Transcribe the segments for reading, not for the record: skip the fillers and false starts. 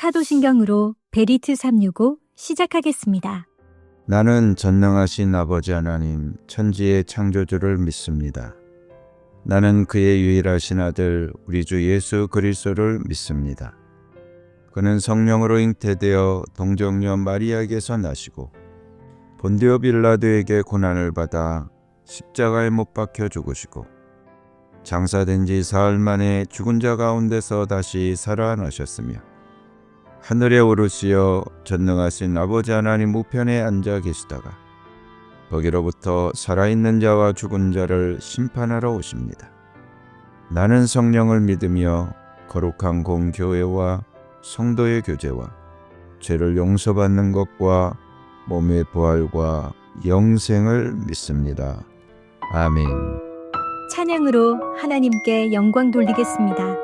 사도신경으로 베리트 365 시작하겠습니다. 나는 전능하신 아버지 하나님 천지의 창조주를 믿습니다. 나는 그의 유일하신 아들 우리 주 예수 그리스도를 믿습니다. 그는 성령으로 잉태되어 동정녀 마리아에게서 나시고 본디오 빌라도에게 고난을 받아 십자가에 못 박혀 죽으시고 장사된 지 사흘 만에 죽은 자 가운데서 다시 살아나셨으며 하늘에 오르시어 전능하신 아버지 하나님 우편에 앉아 계시다가 거기로부터 살아있는 자와 죽은 자를 심판하러 오십니다. 나는 성령을 믿으며 거룩한 공교회와 성도의 교제와 죄를 용서받는 것과 몸의 부활과 영생을 믿습니다. 아멘. 찬양으로 하나님께 영광 돌리겠습니다.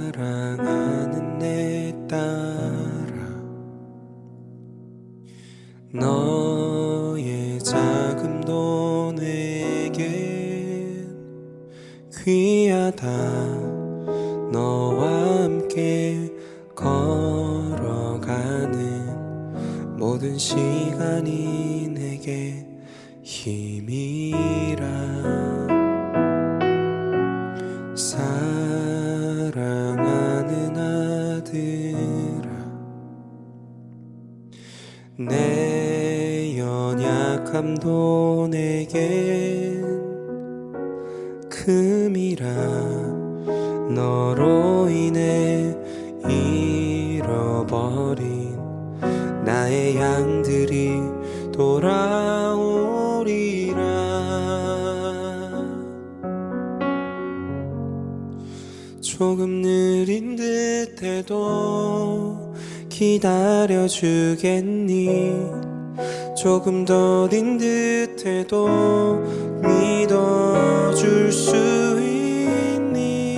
사랑하는 내 딸아, 너의 자금도 내겐 귀하다. 너와 함께 걸어가는 모든 시간이 내게 힘이라. 사랑하는 아들아, 내 연약함도 내겐 금이라. 너로 인해 잃어버린 나의 양들이 돌아오리라. 조금 느린 듯해도 기다려주겠니? 조금 더딘 듯해도 믿어줄 수 있니?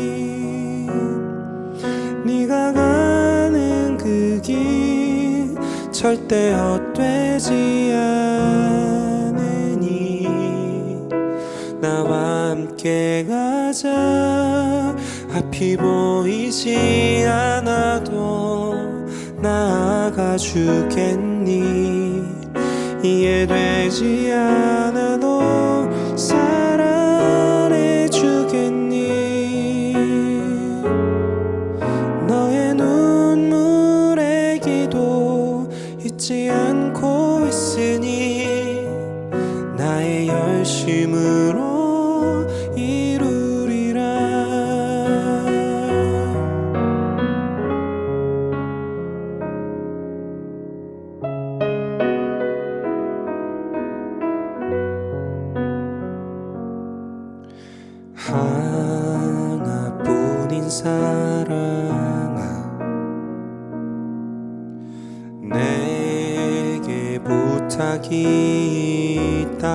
네가 가는 그 길 절대 헛되지 않으니 나와 함께 가자. 앞이 보이지 않아도 나아가 주겠니? 이해되지 않아도 사랑해 주겠니? 너의 눈물의 기도 잊지 않고 있으니 나의 열심으로 하나뿐인 사랑아, 내게 부탁이 있다.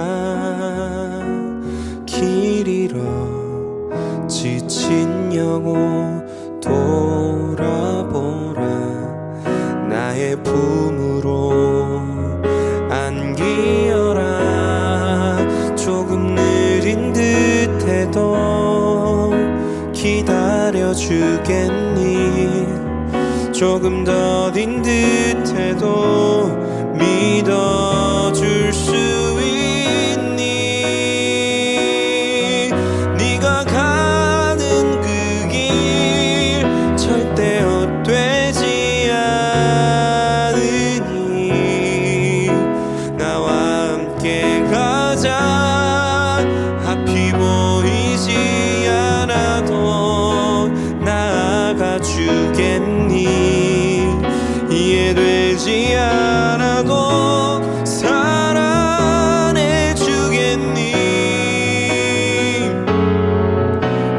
길 잃어 지친 영혼 돌아보라. 나의 품으로 안기어라. 조금 느린 듯해도 기다려주겠니? 조금 더딘 듯해도 믿어줄 수 있니? 네가 가는 그 길 절대 헛되지 않으니 나와 함께 가자. 앞이 보이지 않아도 나아가 주겠니? 이해되지 않아도 사랑해 주겠니?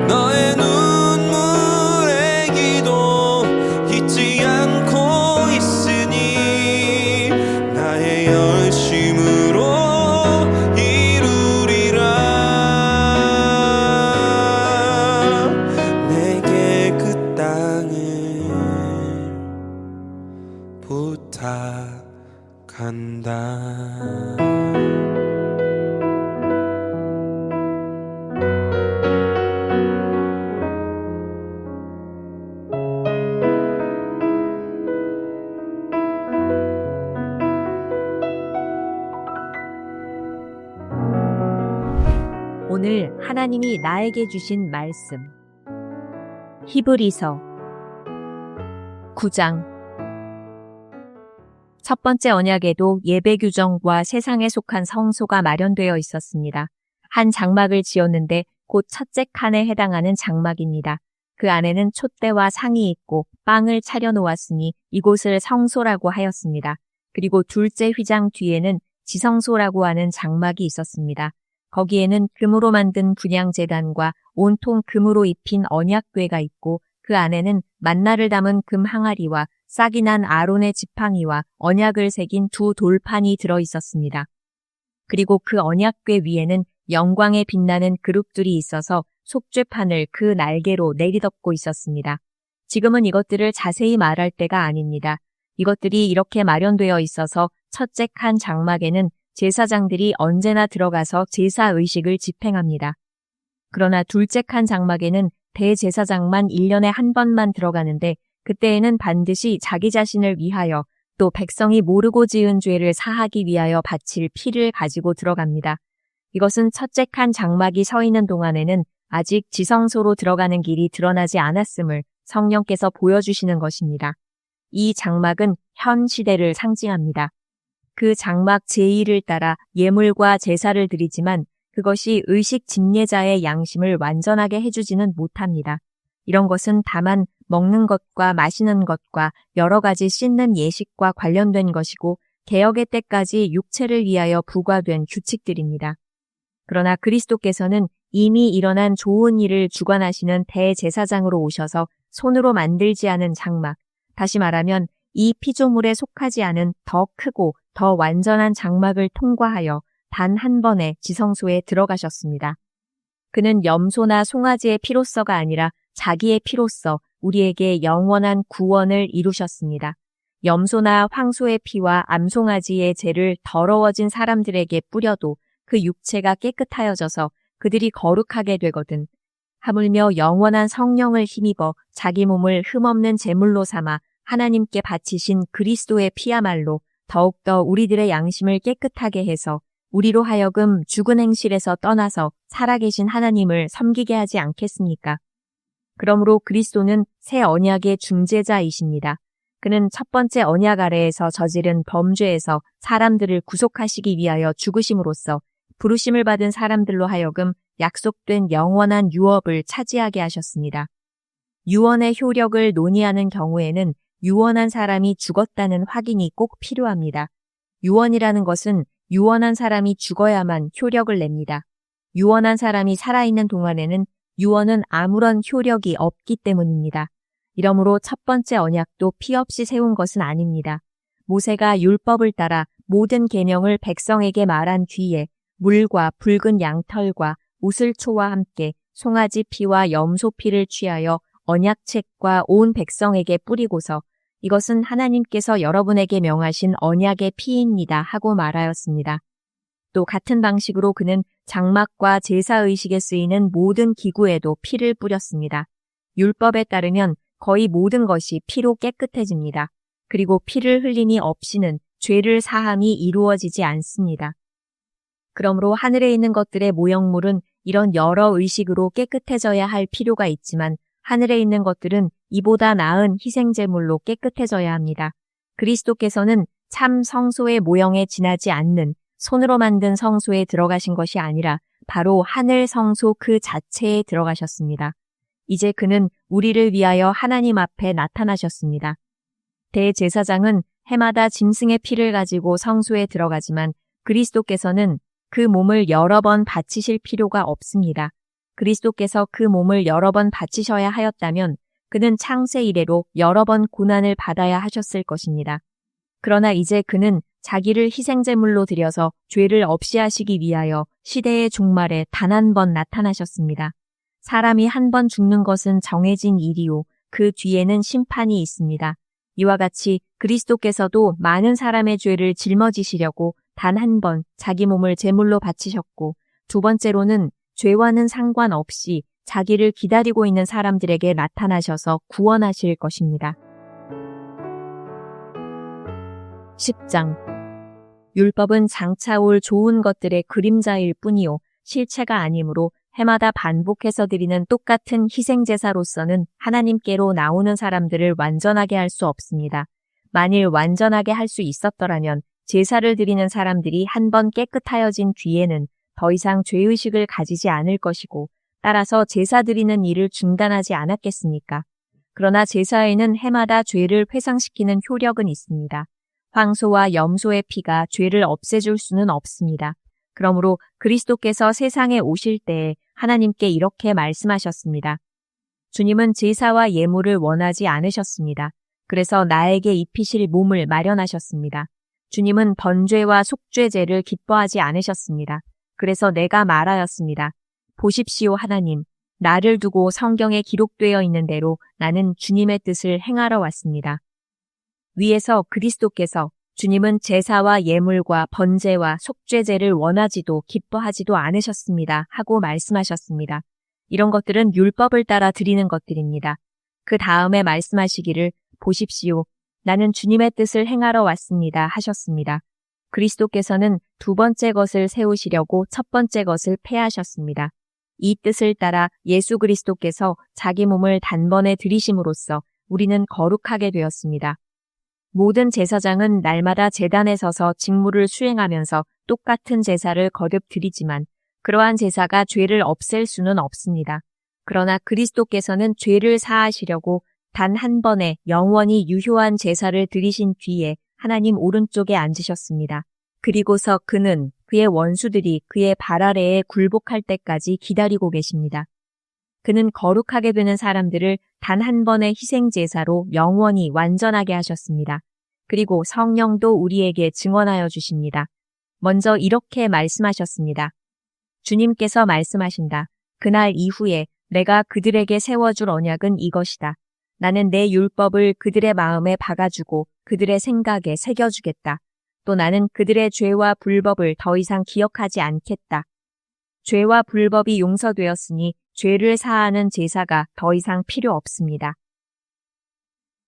너의 눈물의 기도 잊지 않고 있으니 나의 열심으로 부탁한다. 오늘 하나님이 나에게 주신 말씀. 히브리서 9장. 첫 번째 언약에도 예배 규정과 세상에 속한 성소가 마련되어 있었습니다. 한 장막을 지었는데 곧 첫째 칸에 해당하는 장막입니다. 그 안에는 촛대와 상이 있고 빵을 차려 놓았으니 이곳을 성소라고 하였습니다. 그리고 둘째 휘장 뒤에는 지성소라고 하는 장막이 있었습니다. 거기에는 금으로 만든 분향제단과 온통 금으로 입힌 언약궤가 있고 그 안에는 만나를 담은 금 항아리와 싹이 난 아론의 지팡이와 언약을 새긴 두 돌판이 들어 있었습니다. 그리고 그 언약궤 위에는 영광에 빛나는 그룹들이 있어서 속죄판을 그 날개로 내리덮고 있었습니다. 지금은 이것들을 자세히 말할 때가 아닙니다. 이것들이 이렇게 마련되어 있어서 첫째 칸 장막에는 제사장들이 언제나 들어가서 제사 의식을 집행합니다. 그러나 둘째 칸 장막에는 대제사장만 1년에 한 번만 들어가는데 그때에는 반드시 자기 자신을 위하여 또 백성이 모르고 지은 죄를 사하기 위하여 바칠 피를 가지고 들어갑니다. 이것은 첫째 칸 장막이 서 있는 동안에는 아직 지성소로 들어가는 길이 드러나지 않았음을 성령께서 보여주시는 것입니다. 이 장막은 현 시대를 상징합니다. 그 장막 제1을 따라 예물과 제사를 드리지만 그것이 의식 집례자의 양심을 완전하게 해주지는 못합니다. 이런 것은 다만 먹는 것과 마시는 것과 여러 가지 씻는 예식과 관련된 것이고 개혁의 때까지 육체를 위하여 부과된 규칙들입니다. 그러나 그리스도께서는 이미 일어난 좋은 일을 주관하시는 대제사장으로 오셔서 손으로 만들지 않은 장막, 다시 말하면 이 피조물에 속하지 않은 더 크고 더 완전한 장막을 통과하여 단 한 번에 지성소에 들어가셨습니다. 그는 염소나 송아지의 피로서가 아니라 자기의 피로서 우리에게 영원한 구원을 이루셨습니다. 염소나 황소의 피와 암송아지의 죄를 더러워진 사람들에게 뿌려도 그 육체가 깨끗하여져서 그들이 거룩하게 되거든. 하물며 영원한 성령을 힘입어 자기 몸을 흠없는 제물로 삼아 하나님께 바치신 그리스도의 피야말로 더욱더 우리들의 양심을 깨끗하게 해서 우리로 하여금 죽은 행실에서 떠나서 살아계신 하나님을 섬기게 하지 않겠습니까? 그러므로 그리스도는 새 언약의 중재자이십니다. 그는 첫 번째 언약 아래에서 저지른 범죄에서 사람들을 구속하시기 위하여 죽으심으로써 부르심을 받은 사람들로 하여금 약속된 영원한 유업을 차지하게 하셨습니다. 유언의 효력을 논의하는 경우에는 유언한 사람이 죽었다는 확인이 꼭 필요합니다. 유언이라는 것은 유언한 사람이 죽어야만 효력을 냅니다. 유언한 사람이 살아있는 동안에는 유언은 아무런 효력이 없기 때문입니다. 이러므로 첫 번째 언약도 피 없이 세운 것은 아닙니다. 모세가 율법을 따라 모든 계명을 백성에게 말한 뒤에 물과 붉은 양털과 우슬초와 함께 송아지 피와 염소 피를 취하여 언약책과 온 백성에게 뿌리고서 이것은 하나님께서 여러분에게 명하신 언약의 피입니다 하고 말하였습니다. 또 같은 방식으로 그는 장막과 제사의식에 쓰이는 모든 기구에도 피를 뿌렸습니다. 율법에 따르면 거의 모든 것이 피로 깨끗해집니다. 그리고 피를 흘림이 없이는 죄를 사함이 이루어지지 않습니다. 그러므로 하늘에 있는 것들의 모형물은 이런 여러 의식으로 깨끗해져야 할 필요가 있지만 하늘에 있는 것들은 이보다 나은 희생제물로 깨끗해져야 합니다. 그리스도께서는 참 성소의 모형에 지나지 않는 손으로 만든 성소에 들어가신 것이 아니라 바로 하늘 성소 그 자체에 들어가셨습니다. 이제 그는 우리를 위하여 하나님 앞에 나타나셨습니다. 대제사장은 해마다 짐승의 피를 가지고 성소에 들어가지만 그리스도께서는 그 몸을 여러 번 바치실 필요가 없습니다. 그리스도께서 그 몸을 여러 번 바치셔야 하였다면 그는 창세 이래로 여러 번 고난을 받아야 하셨을 것입니다. 그러나 이제 그는 자기를 희생제물로 드려서 죄를 없이 하시기 위하여 시대의 종말에 단 한 번 나타나셨습니다. 사람이 한 번 죽는 것은 정해진 일이요. 그 뒤에는 심판이 있습니다. 이와 같이 그리스도께서도 많은 사람의 죄를 짊어지시려고 단 한 번 자기 몸을 제물로 바치셨고 두 번째로는 죄와는 상관없이 자기를 기다리고 있는 사람들에게 나타나셔서 구원하실 것입니다. 10장. 율법은 장차 올 좋은 것들의 그림자일 뿐이요 실체가 아니므로 해마다 반복해서 드리는 똑같은 희생제사로서는 하나님께로 나오는 사람들을 완전하게 할 수 없습니다. 만일 완전하게 할 수 있었더라면 제사를 드리는 사람들이 한 번 깨끗하여진 뒤에는 더 이상 죄의식을 가지지 않을 것이고 따라서 제사 드리는 일을 중단하지 않았겠습니까? 그러나 제사에는 해마다 죄를 회상시키는 효력은 있습니다. 황소와 염소의 피가 죄를 없애줄 수는 없습니다. 그러므로 그리스도께서 세상에 오실 때에 하나님께 이렇게 말씀하셨습니다. 주님은 제사와 예물을 원하지 않으셨습니다. 그래서 나에게 입히실 몸을 마련하셨습니다. 주님은 번죄와 속죄제를 기뻐하지 않으셨습니다. 그래서 내가 말하였습니다. 보십시오 하나님, 나를 두고 성경에 기록되어 있는 대로 나는 주님의 뜻을 행하러 왔습니다. 위에서 그리스도께서 주님은 제사와 예물과 번제와 속죄제를 원하지도 기뻐하지도 않으셨습니다 하고 말씀하셨습니다. 이런 것들은 율법을 따라 드리는 것들입니다. 그 다음에 말씀하시기를 보십시오. 나는 주님의 뜻을 행하러 왔습니다 하셨습니다. 그리스도께서는 두 번째 것을 세우시려고 첫 번째 것을 폐하셨습니다. 이 뜻을 따라 예수 그리스도께서 자기 몸을 단번에 들이심으로써 우리는 거룩하게 되었습니다. 모든 제사장은 날마다 제단에 서서 직무를 수행하면서 똑같은 제사를 거듭 드리지만 그러한 제사가 죄를 없앨 수는 없습니다. 그러나 그리스도께서는 죄를 사하시려고 단 한 번에 영원히 유효한 제사를 드리신 뒤에 하나님 오른쪽에 앉으셨습니다. 그리고서 그는 그의 원수들이 그의 발 아래에 굴복할 때까지 기다리고 계십니다. 그는 거룩하게 되는 사람들을 단 한 번의 희생제사로 영원히 완전하게 하셨습니다. 그리고 성령도 우리에게 증언하여 주십니다. 먼저 이렇게 말씀하셨습니다. 주님께서 말씀하신다. 그날 이후에 내가 그들에게 세워줄 언약은 이것이다. 나는 내 율법을 그들의 마음에 박아주고 그들의 생각에 새겨주겠다. 또 나는 그들의 죄와 불법을 더 이상 기억하지 않겠다. 죄와 불법이 용서되었으니 죄를 사하는 제사가 더 이상 필요 없습니다.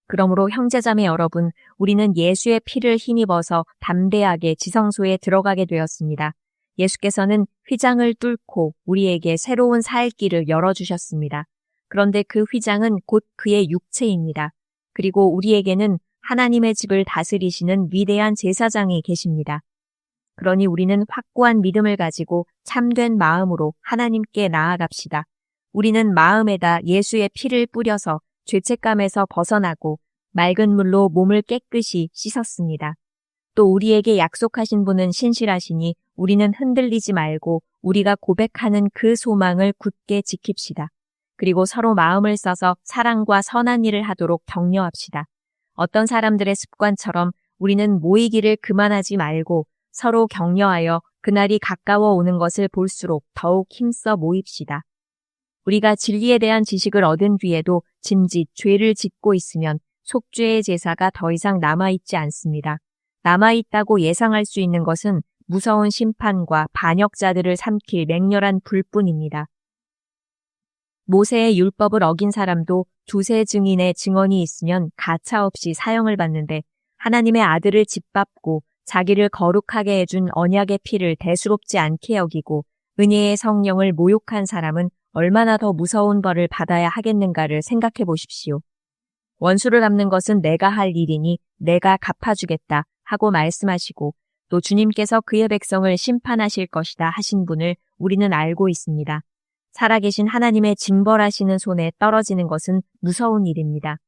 그러므로 형제자매 여러분, 우리는 예수의 피를 힘입어서 담대하게 지성소에 들어가게 되었습니다. 예수께서는 휘장을 뚫고 우리에게 새로운 살 길을 열어주셨습니다. 그런데 그 휘장은 곧 그의 육체입니다. 그리고 우리에게는 하나님의 집을 다스리시는 위대한 제사장이 계십니다. 그러니 우리는 확고한 믿음을 가지고 참된 마음으로 하나님께 나아갑시다. 우리는 마음에다 예수의 피를 뿌려서 죄책감에서 벗어나고 맑은 물로 몸을 깨끗이 씻었습니다. 또 우리에게 약속하신 분은 신실하시니 우리는 흔들리지 말고 우리가 고백하는 그 소망을 굳게 지킵시다. 그리고 서로 마음을 써서 사랑과 선한 일을 하도록 격려합시다. 어떤 사람들의 습관처럼 우리는 모이기를 그만하지 말고 서로 격려하여 그날이 가까워 오는 것을 볼수록 더욱 힘써 모입시다. 우리가 진리에 대한 지식을 얻은 뒤에도 짐짓 죄를 짓고 있으면 속죄의 제사가 더 이상 남아있지 않습니다. 남아있다고 예상할 수 있는 것은 무서운 심판과 반역자들을 삼킬 맹렬한 불뿐입니다. 모세의 율법을 어긴 사람도 두세 증인의 증언이 있으면 가차없이 사형을 받는데 하나님의 아들을 짓밟고 자기를 거룩하게 해준 언약의 피를 대수롭지 않게 여기고 은혜의 성령을 모욕한 사람은 얼마나 더 무서운 벌을 받아야 하겠는가를 생각해 보십시오. 원수를 갚는 것은 내가 할 일이니 내가 갚아주겠다 하고 말씀하시고 또 주님께서 그의 백성을 심판하실 것이다 하신 분을 우리는 알고 있습니다. 살아계신 하나님의 징벌하시는 손에 떨어지는 것은 무서운 일입니다.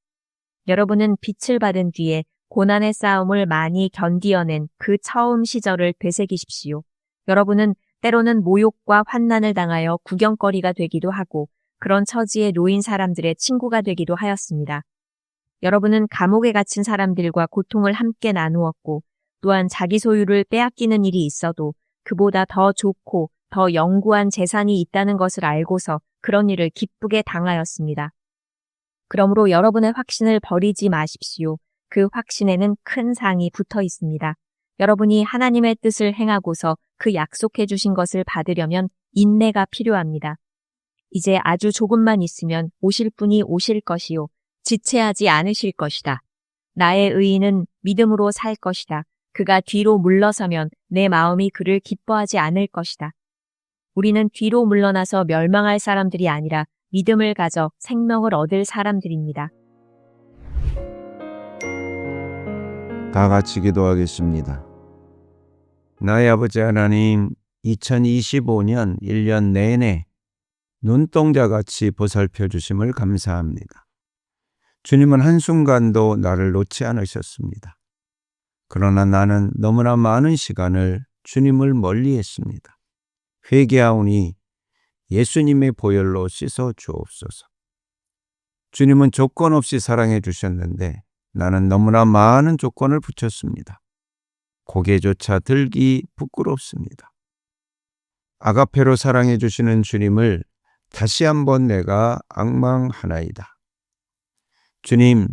여러분은 빛을 받은 뒤에 고난의 싸움을 많이 견디어낸 그 처음 시절을 되새기십시오. 여러분은 때로는 모욕과 환난을 당하여 구경거리가 되기도 하고 그런 처지에 놓인 사람들의 친구가 되기도 하였습니다. 여러분은 감옥에 갇힌 사람들과 고통을 함께 나누었고 또한 자기 소유를 빼앗기는 일이 있어도 그보다 더 좋고 더 영구한 재산이 있다는 것을 알고서 그런 일을 기쁘게 당하였습니다. 그러므로 여러분의 확신을 버리지 마십시오. 그 확신에는 큰 상이 붙어 있습니다. 여러분이 하나님의 뜻을 행하고서 그 약속해 주신 것을 받으려면 인내가 필요합니다. 이제 아주 조금만 있으면 오실 분이 오실 것이요. 지체하지 않으실 것이다. 나의 의인은 믿음으로 살 것이다. 그가 뒤로 물러서면 내 마음이 그를 기뻐하지 않을 것이다. 우리는 뒤로 물러나서 멸망할 사람들이 아니라 믿음을 가져 생명을 얻을 사람들입니다. 다 같이 기도하겠습니다. 나의 아버지 하나님, 2025년 1년 내내 눈동자같이 보살펴 주심을 감사합니다. 주님은 한순간도 나를 놓지 않으셨습니다. 그러나 나는 너무나 많은 시간을 주님을 멀리했습니다. 회개하오니 예수님의 보혈로 씻어 주옵소서. 주님은 조건 없이 사랑해 주셨는데 나는 너무나 많은 조건을 붙였습니다. 고개조차 들기 부끄럽습니다. 아가페로 사랑해 주시는 주님을 다시 한번 내가 앙망하나이다. 주님,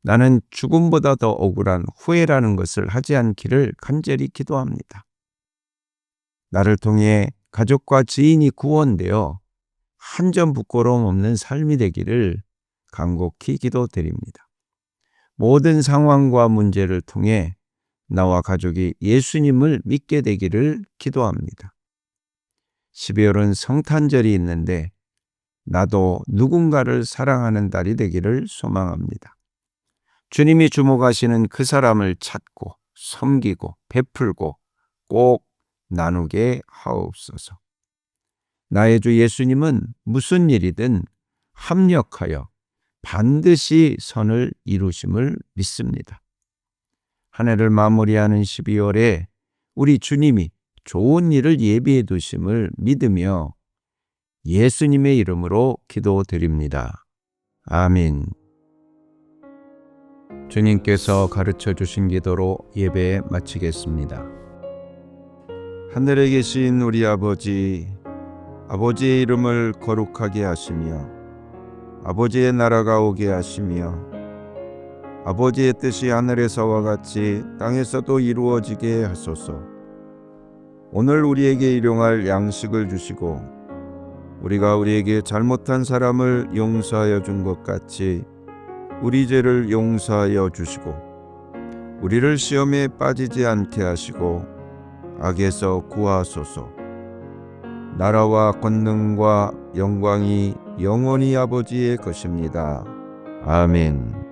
나는 죽음보다 더 억울한 후회라는 것을 하지 않기를 간절히 기도합니다. 나를 통해 가족과 지인이 구원되어 한 점 부끄러움 없는 삶이 되기를 간곡히 기도드립니다. 모든 상황과 문제를 통해 나와 가족이 예수님을 믿게 되기를 기도합니다. 12월은 성탄절이 있는데 나도 누군가를 사랑하는 달이 되기를 소망합니다. 주님이 주목하시는 그 사람을 찾고 섬기고 베풀고 꼭 나누게 하옵소서. 나의 주 예수님은 무슨 일이든 합력하여 반드시 선을 이루심을 믿습니다. 한 해를 마무리하는 12월에 우리 주님이 좋은 일을 예비해 두심을 믿으며 예수님의 이름으로 기도드립니다. 아멘. 주님께서 가르쳐 주신 기도로 예배 마치겠습니다. 하늘에 계신 우리 아버지, 아버지의 이름을 거룩하게 하시며 아버지의 나라가 오게 하시며 아버지의 뜻이 하늘에서와 같이 땅에서도 이루어지게 하소서. 오늘 우리에게 일용할 양식을 주시고 우리가 우리에게 잘못한 사람을 용서하여 준 것 같이 우리 죄를 용서하여 주시고 우리를 시험에 빠지지 않게 하시고 악에서 구하소서. 나라와 권능과 영광이 영원히 아버지의 것입니다. 아멘.